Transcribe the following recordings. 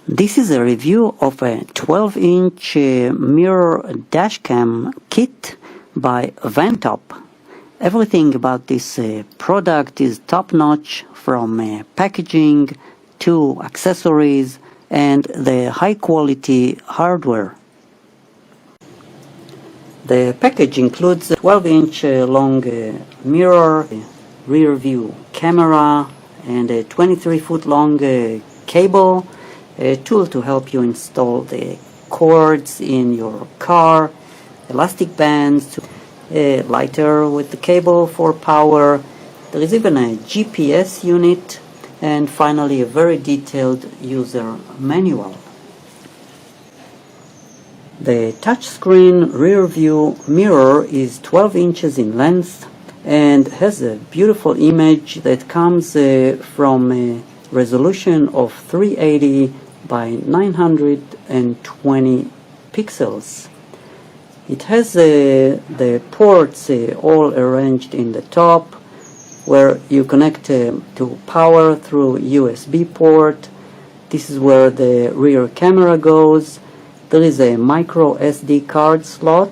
This is a review of a 12-inch mirror dashcam kit by VanTop. Everything about this product is top-notch, from packaging to accessories and the high-quality hardware. The package includes a 12-inch long mirror, rear view camera, and a 23-foot long cable, a tool to help you install the cords in your car, elastic bands, a lighter with the cable for power. There is even a GPS unit, and finally a very detailed user manual. The touchscreen rear view mirror is 12 inches in length and has a beautiful image that comes from a resolution of 380 by 920 pixels. It has the ports all arranged in the top, where you connect to power through USB port. This is where the rear camera goes. There is a micro SD card slot,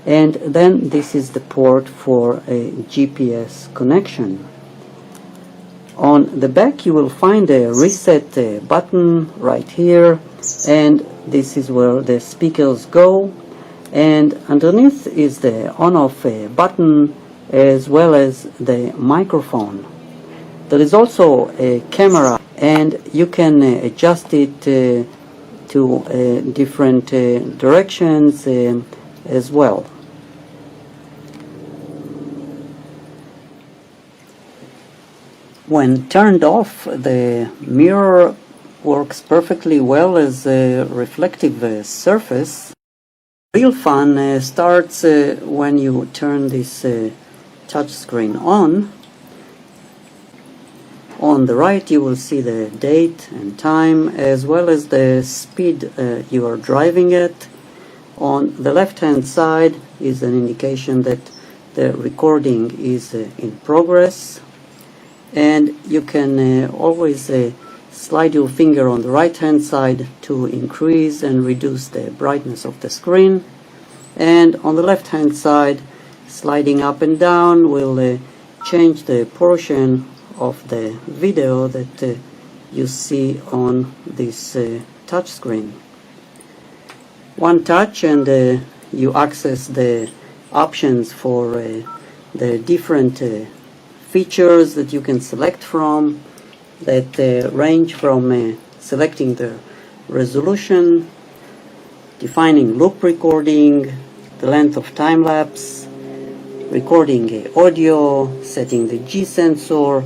and then this is the port for a GPS connection. On the back you will find a reset button right here, and this is where the speakers go, and underneath is the on-off button as well as the microphone. There is also a camera, and you can adjust it to different directions as well. When turned off, the mirror works perfectly well as a reflective surface. Real fun starts when you turn this touchscreen on. On the right you will see the date and time as well as the speed you are driving at. On the left hand side is an indication that the recording is in progress, and you can always slide your finger on the right hand side to increase and reduce the brightness of the screen, and on the left hand side sliding up and down will change the portion of the video that you see on this touch screen. One touch and you access the options for the different features that you can select from, that range from selecting the resolution, defining loop recording, the length of time-lapse, recording audio, setting the G sensor,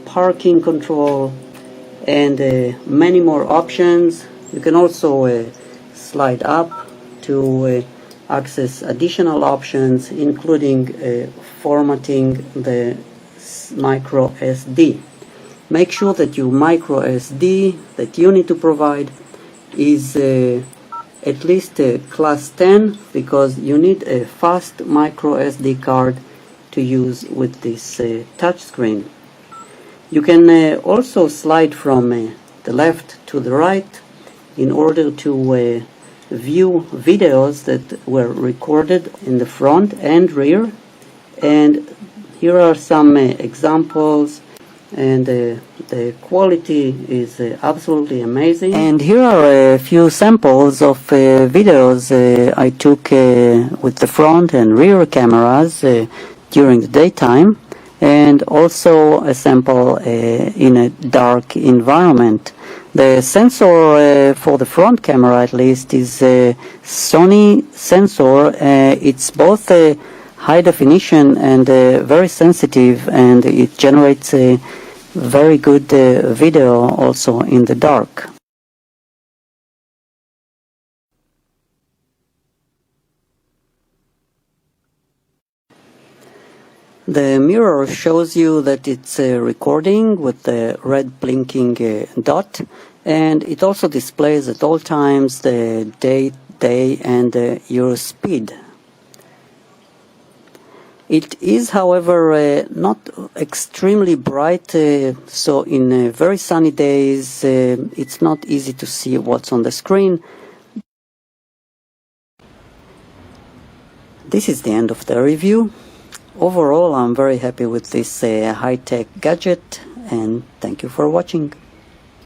parking control, and many more options. You can also slide up to access additional options, including formatting the micro SD. Make sure that your micro SD that you need to provide is at least class 10, because you need a fast micro SD card to use with this touchscreen. You can also slide from the left to the right in order to view videos that were recorded in the front and rear, and here are some examples, and the quality is absolutely amazing. And here are a few samples of videos I took with the front and rear cameras during the daytime, and also a sample in a dark environment. The sensor for the front camera, at least, is a Sony sensor. It's both high definition and very sensitive, and it generates a very good video also in the dark. The mirror shows you that it's recording with the red blinking dot, and it also displays at all times the date, day, and your speed. It is, however, not extremely bright, so in very sunny days it's not easy to see what's on the screen. This is the end of the review. Overall, I'm very happy with this high-tech gadget, and thank you for watching.